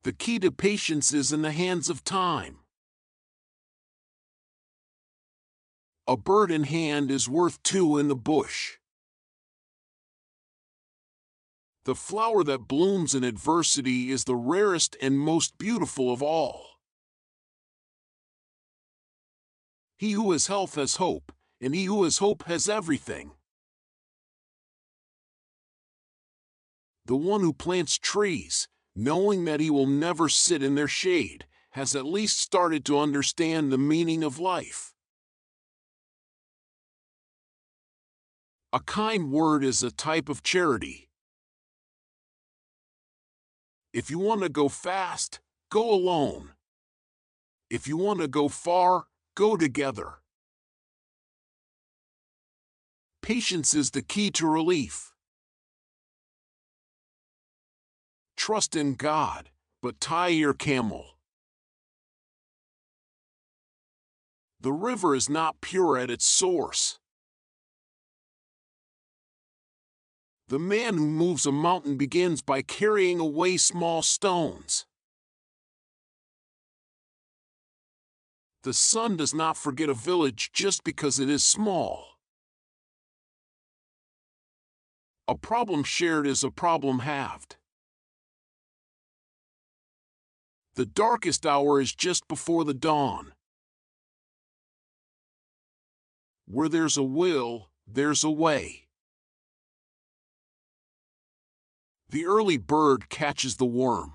The key to patience is in the hands of time. A bird in hand is worth two in the bush. The flower that blooms in adversity is the rarest and most beautiful of all. He who has health has hope, and he who has hope has everything. The one who plants trees, knowing that he will never sit in their shade, has at least started to understand the meaning of life. A kind word is a type of charity. If you want to go fast, go alone. If you want to go far, go together. Patience is the key to relief. Trust in God, but tie your camel. The river is not pure at its source. The man who moves a mountain begins by carrying away small stones. The sun does not forget a village just because it is small. A problem shared is a problem halved. The darkest hour is just before the dawn. Where there's a will, there's a way. The early bird catches the worm.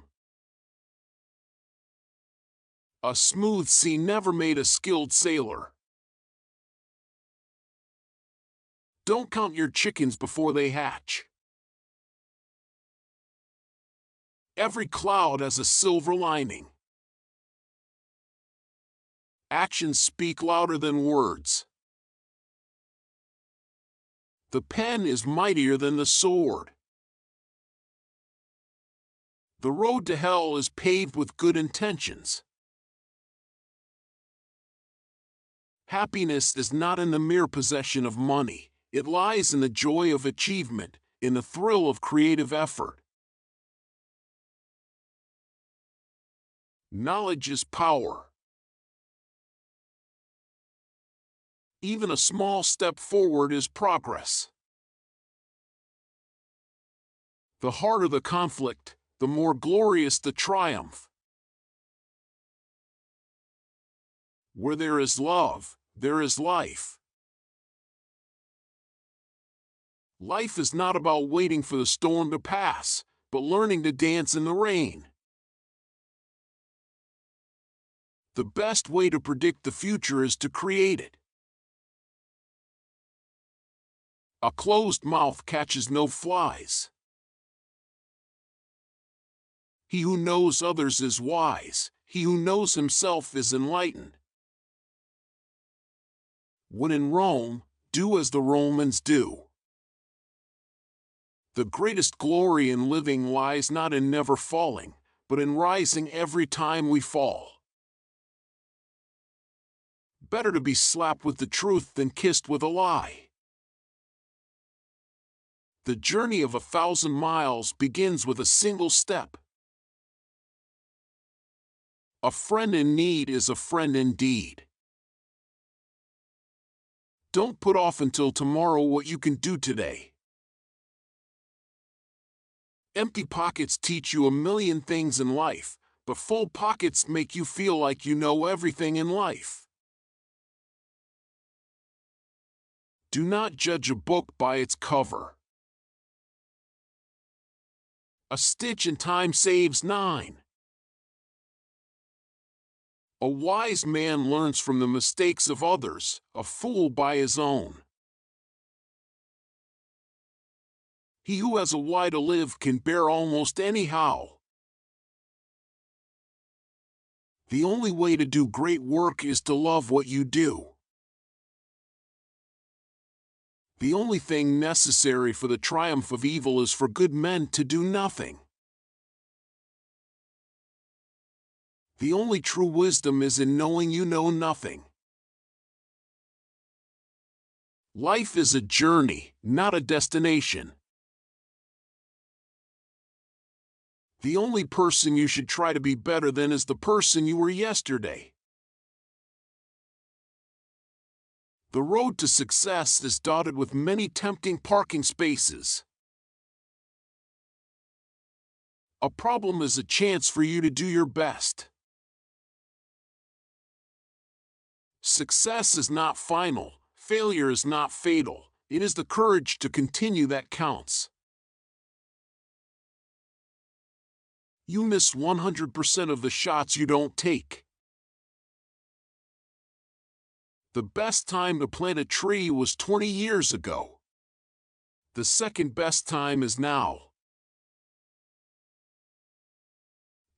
A smooth sea never made a skilled sailor. Don't count your chickens before they hatch. Every cloud has a silver lining. Actions speak louder than words. The pen is mightier than the sword. The road to hell is paved with good intentions. Happiness is not in the mere possession of money. It lies in the joy of achievement, in the thrill of creative effort. Knowledge is power. Even a small step forward is progress. The harder the conflict, the more glorious the triumph. Where there is love, there is life. Life is not about waiting for the storm to pass, but learning to dance in the rain. The best way to predict the future is to create it. A closed mouth catches no flies. He who knows others is wise. He who knows himself is enlightened. When in Rome, do as the Romans do. The greatest glory in living lies not in never falling, but in rising every time we fall. Better to be slapped with the truth than kissed with a lie. The journey of 1,000 miles begins with a single step. A friend in need is a friend indeed. Don't put off until tomorrow what you can do today. Empty pockets teach you a million things in life, but full pockets make you feel like you know everything in life. Do not judge a book by its cover. A stitch in time saves 9. A wise man learns from the mistakes of others, a fool by his own. He who has a why to live can bear almost anyhow. The only way to do great work is to love what you do. The only thing necessary for the triumph of evil is for good men to do nothing. The only true wisdom is in knowing you know nothing. Life is a journey, not a destination. The only person you should try to be better than is the person you were yesterday. The road to success is dotted with many tempting parking spaces. A problem is a chance for you to do your best. Success is not final. Failure is not fatal. It is the courage to continue that counts. You miss 100% of the shots you don't take. The best time to plant a tree was 20 years ago. The second best time is now.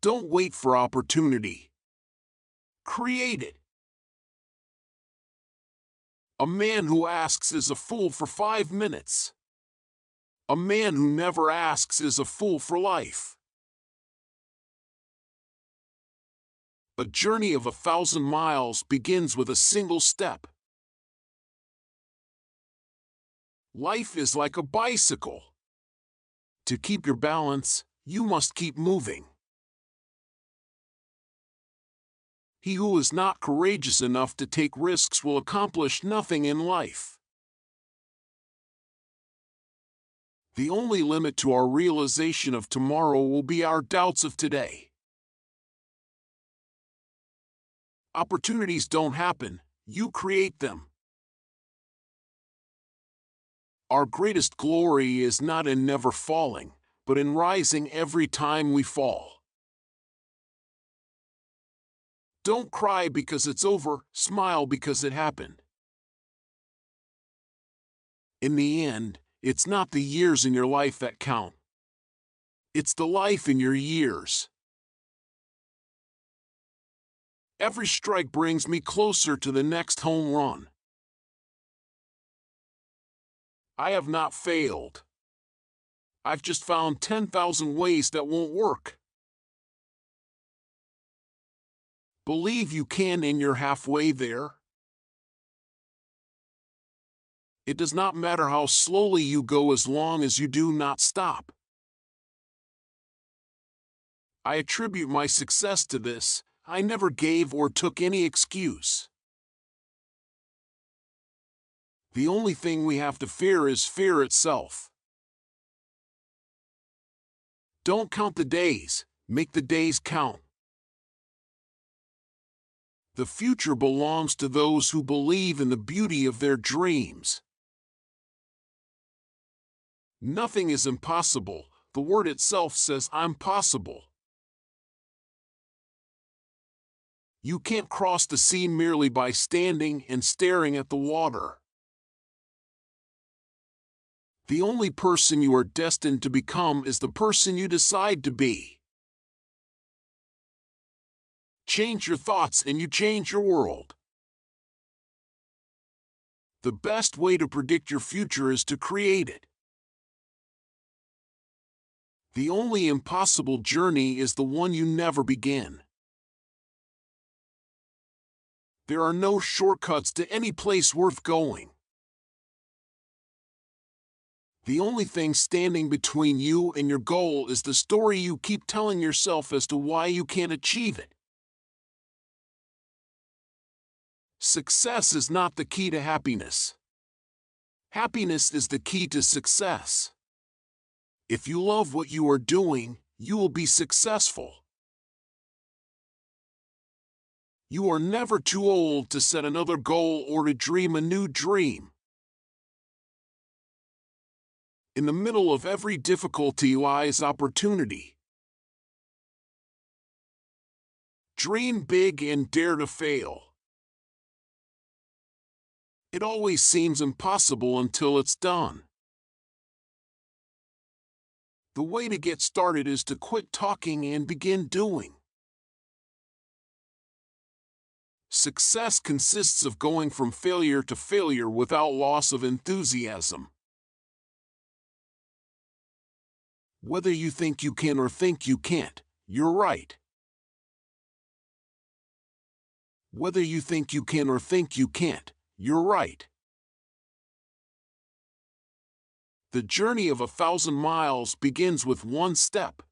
Don't wait for opportunity. Create it. A man who asks is a fool for 5 minutes. A man who never asks is a fool for life. A journey of 1,000 miles begins with a single step. Life is like a bicycle. To keep your balance, you must keep moving. He who is not courageous enough to take risks will accomplish nothing in life. The only limit to our realization of tomorrow will be our doubts of today. Opportunities don't happen, you create them. Our greatest glory is not in never falling, but in rising every time we fall. Don't cry because it's over, smile because it happened. In the end, it's not the years in your life that count. It's the life in your years. Every strike brings me closer to the next home run. I have not failed. I've just found 10,000 ways that won't work. Believe you can and you're halfway there. It does not matter how slowly you go as long as you do not stop. I attribute my success to this. I never gave or took any excuse. The only thing we have to fear is fear itself. Don't count the days, make the days count. The future belongs to those who believe in the beauty of their dreams. Nothing is impossible. The word itself says, I'm possible. You can't cross the sea merely by standing and staring at the water. The only person you are destined to become is the person you decide to be. Change your thoughts and you change your world. The best way to predict your future is to create it. The only impossible journey is the one you never begin. There are no shortcuts to any place worth going. The only thing standing between you and your goal is the story you keep telling yourself as to why you can't achieve it. Success is not the key to happiness. Happiness is the key to success. If you love what you are doing, you will be successful. You are never too old to set another goal or to dream a new dream. In the middle of every difficulty lies opportunity. Dream big and dare to fail. It always seems impossible until it's done. The way to get started is to quit talking and begin doing. Success consists of going from failure to failure without loss of enthusiasm. Whether you think you can or think you can't, you're right. Whether you think you can or think you can't, you're right. The journey of 1,000 miles begins with one step.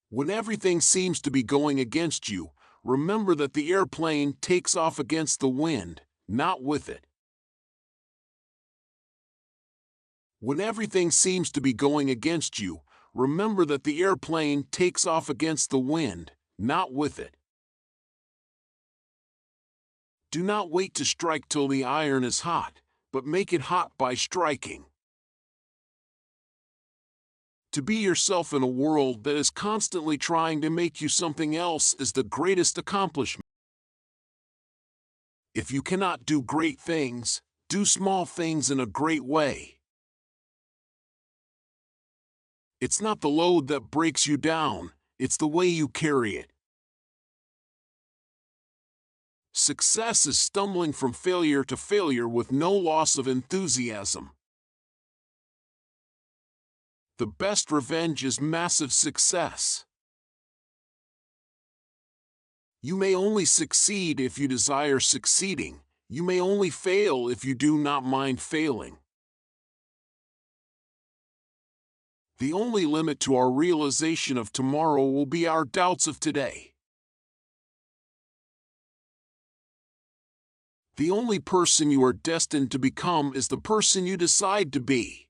When everything seems to be going against you, remember that the airplane takes off against the wind, not with it. When everything seems to be going against you, remember that the airplane takes off against the wind, not with it. Do not wait to strike till the iron is hot, but make it hot by striking. To be yourself in a world that is constantly trying to make you something else is the greatest accomplishment. If you cannot do great things, do small things in a great way. It's not the load that breaks you down, it's the way you carry it. Success is stumbling from failure to failure with no loss of enthusiasm. The best revenge is massive success. You may only succeed if you desire succeeding. You may only fail if you do not mind failing. The only limit to our realization of tomorrow will be our doubts of today. The only person you are destined to become is the person you decide to be.